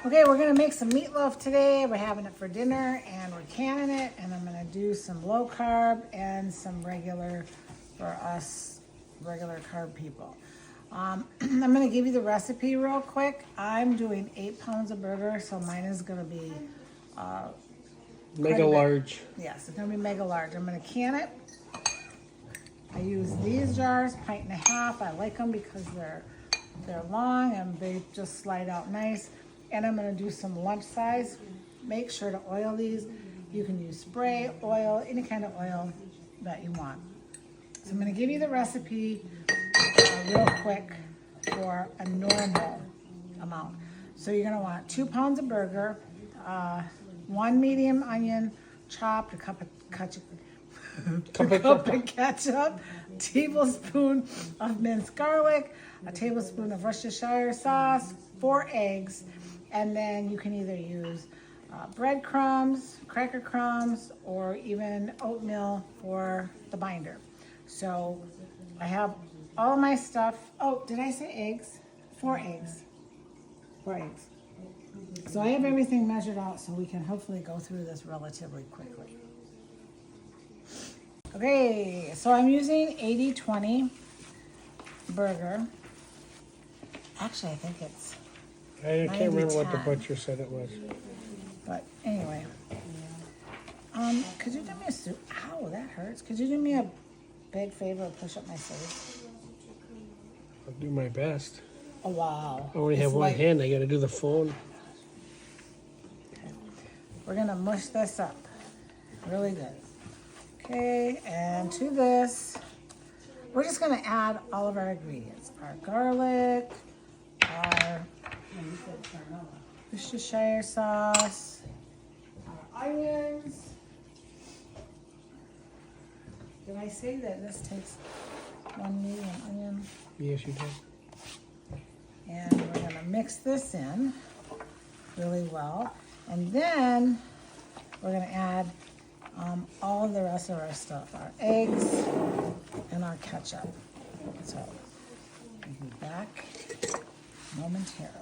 Okay, we're gonna make some meatloaf today. We're having it for dinner and we're canning it, and I'm gonna do some low carb and some regular for us regular carb people. I'm gonna give you the recipe real quick. I'm doing 8 pounds of burger, so mine is gonna be mega large. Yes, it's gonna be mega large. I'm gonna can it. I use these jars, 1.5 pints. I like them because they're long and they just slide out nice. And I'm gonna do some lunch size. Make sure to oil these. You can use spray, oil, any kind of oil that you want. So I'm gonna give you the recipe real quick for a normal amount. So you're gonna want 2 pounds of burger, 1 medium onion chopped, a cup of ketchup, tablespoon of minced garlic, a tablespoon of Worcestershire sauce, 4 eggs, and then you can either use breadcrumbs, cracker crumbs, or even oatmeal for the binder. So I have all of my stuff. Oh, did I say eggs? 4 eggs. 4 eggs. So I have everything measured out so we can hopefully go through this relatively quickly. Okay, so I'm using 80-20 burger. Actually, I think it's I can't remember what the 90-10. butcher said it was. But anyway, could you do me a soup? Ow, that hurts. Could you do me a big favor and push up my sleeve? I'll do my best. Oh, wow. I only have one hand. I got to do the phone. Okay. We're going to mush this up really good. Okay, and to this, we're just going to add all of our ingredients. Our garlic, our Worcestershire sauce, our onions. Did I say that this takes 1 medium onion? Yes, you did. And we're gonna mix this in really well. And then we're gonna add all the rest of our stuff, our eggs and our ketchup. So I'll be back momentarily.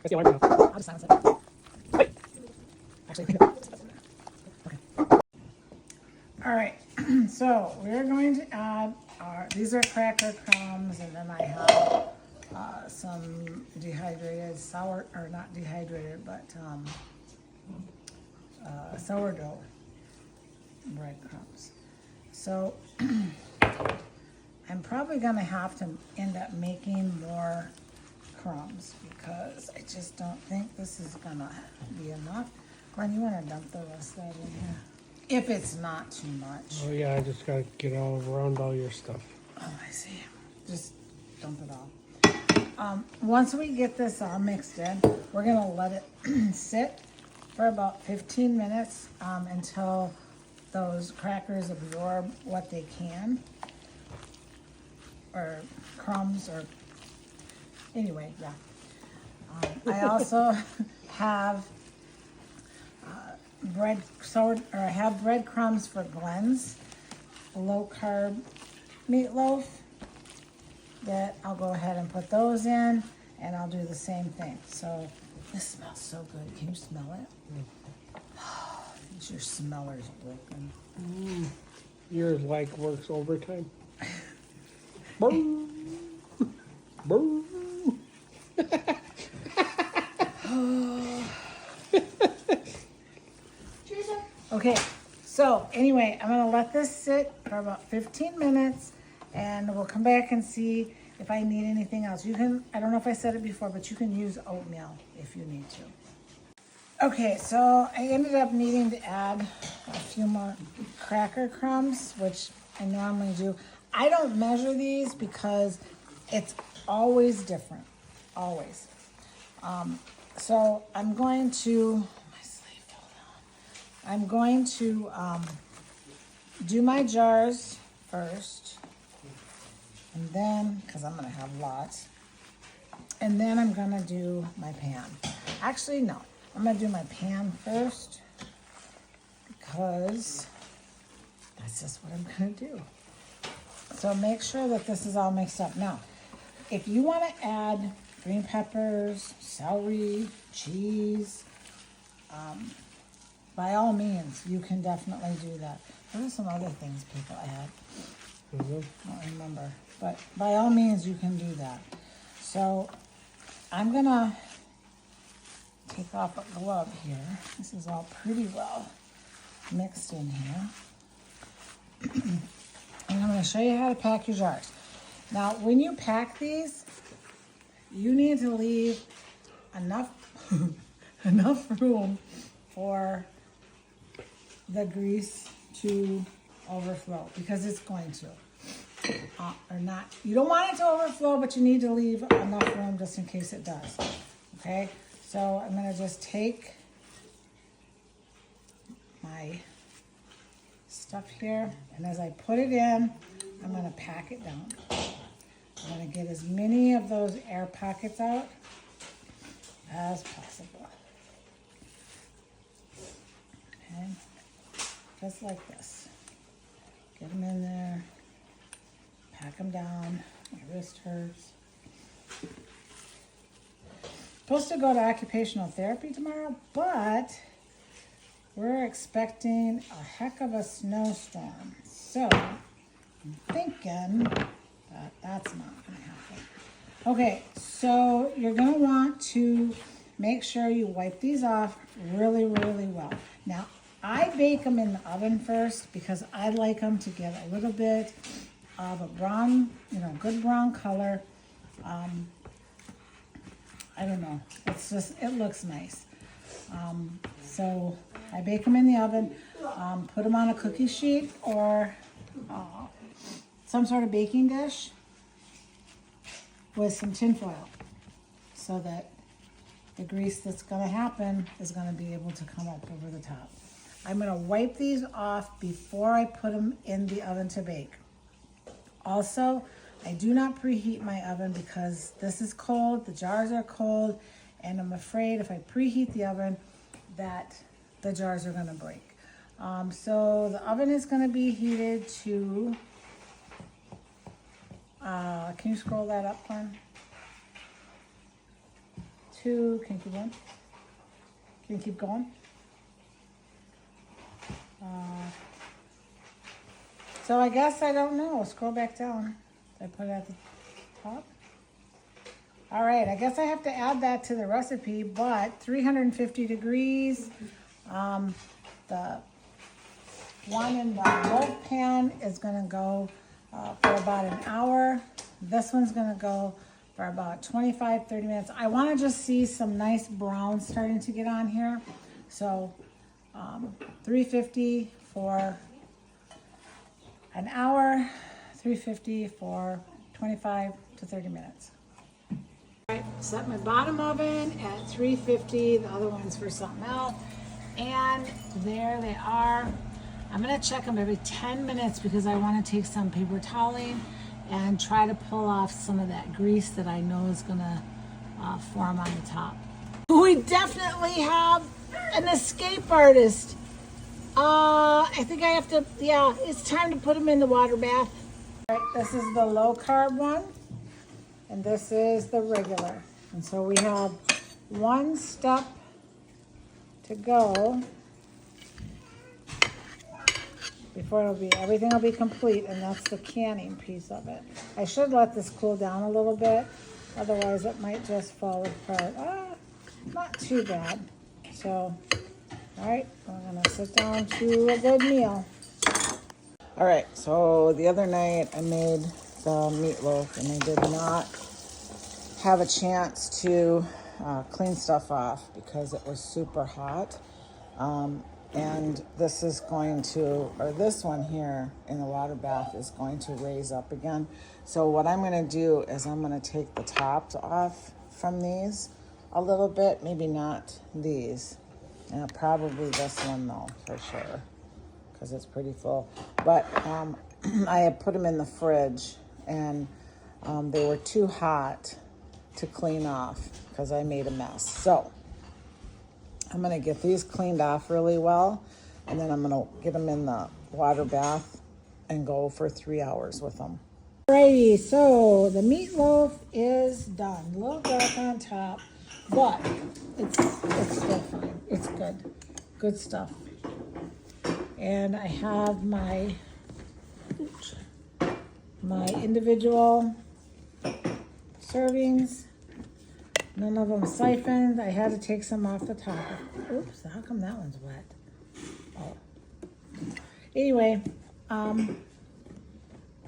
I'll just silence it. Actually, okay. All right, so we're going to add these are cracker crumbs, and then I have some dehydrated or not dehydrated, but sourdough breadcrumbs. So I'm probably gonna have to end up making more crumbs because I just don't think this is gonna be enough. Glenn, you wanna dump the rest of that in here? If it's not too much. Oh, yeah, I just got to get all around all your stuff. Oh, I see. Just dump it all. Once we get this all mixed in, we're gonna let it sit for about 15 minutes until those crackers absorb what they can, or crumbs, or anyway, yeah. I also have I have breadcrumbs for Glenn's low carb meatloaf that I'll go ahead and put those in, and I'll do the same thing. So this smells so good. Can you smell it? Your smeller's broken. Yours works overtime. Boom. Boom. Okay, so anyway, I'm gonna let this sit for about 15 minutes and we'll come back and see if I need anything else. You can, I don't know if I said it before, but you can use oatmeal if you need to. Okay, so I ended up needing to add a few more cracker crumbs, which I normally do. I don't measure these because it's always different, always. So I'm going to, my sleeve fell down. I'm going to do my jars first, and then, because I'm gonna have lots, and then I'm gonna do my pan. Actually, no, I'm gonna do my pan first, because that's just what I'm gonna do. So make sure that this is all mixed up. Now, if you wanna add green peppers, celery, cheese, by all means, you can definitely do that. What are some other things people add? I don't remember, but by all means, you can do that. So I'm gonna take off a glove here. This is all pretty well mixed in here. And I'm gonna show you how to pack your jars. Now, when you pack these, you need to leave enough, enough room for the grease to overflow, because it's going to. Or not, you don't want it to overflow, but you need to leave enough room just in case it does. Okay, so I'm gonna just take my stuff here, and as I put it in, I'm gonna pack it down. I'm gonna get as many of those air pockets out as possible. Okay, just like this. Get them in there, pack them down. My wrist hurts. Supposed to go to occupational therapy tomorrow, but we're expecting a heck of a snowstorm. So I'm thinking that that's not gonna happen. Okay, so you're gonna want to make sure you wipe these off really, really well. Now, I bake them in the oven first because I like them to get a little bit of a brown, good brown color. I don't know, it's just, it looks nice. So I bake them in the oven, put them on a cookie sheet or some sort of baking dish with some tin foil, so that the grease that's gonna happen is gonna be able to come up over the top. I'm gonna wipe these off before I put them in the oven to bake. Also, I do not preheat my oven because this is cold, the jars are cold, and I'm afraid if I preheat the oven that the jars are gonna break. So the oven is gonna be heated to, can you scroll that up, Glenn? Can you keep going? Can you keep going? So I guess, I don't know, scroll back down. Did I put it at the top? All right, I guess I have to add that to the recipe, but 350 degrees. The one in the loaf pan is gonna go for about an hour. This one's gonna go for about 25, 30 minutes. I wanna just see some nice brown starting to get on here. So 350 for an hour, 350 for 25 to 30 minutes. All right, set my bottom oven at 350, the other one's for something else. And there they are. I'm gonna check them every 10 minutes because I wanna take some paper toweling and try to pull off some of that grease that I know is gonna form on the top. We definitely have an escape artist. I think I have to, yeah, it's time to put them in the water bath. All right, this is the low carb one, and this is the regular. And so we have one step to go before everything will be complete, and that's the canning piece of it. I should let this cool down a little bit, otherwise it might just fall apart. Not too bad. So, all right, we're gonna sit down to a good meal. All right, so the other night I made the meatloaf, and I did not have a chance to clean stuff off because it was super hot. And this is going to, or this one here in the water bath is going to raise up again. So what I'm gonna do is I'm gonna take the tops off from these a little bit, maybe not these. Probably this one though, for sure. because it's pretty full. But I had put them in the fridge, and they were too hot to clean off because I made a mess. So I'm gonna get these cleaned off really well, and then I'm gonna get them in the water bath and go for 3 hours with them. Alrighty, so the meatloaf is done. A little dark on top, but it's still fine. It's good stuff. And I have my individual servings. None of them siphoned. I had to take some off the top. Oops, how come that one's wet? Oh. Anyway,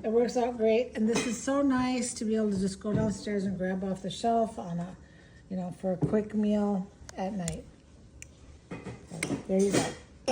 it works out great, and this is so nice to be able to just go downstairs and grab off the shelf on a, for a quick meal at night. So, there you go.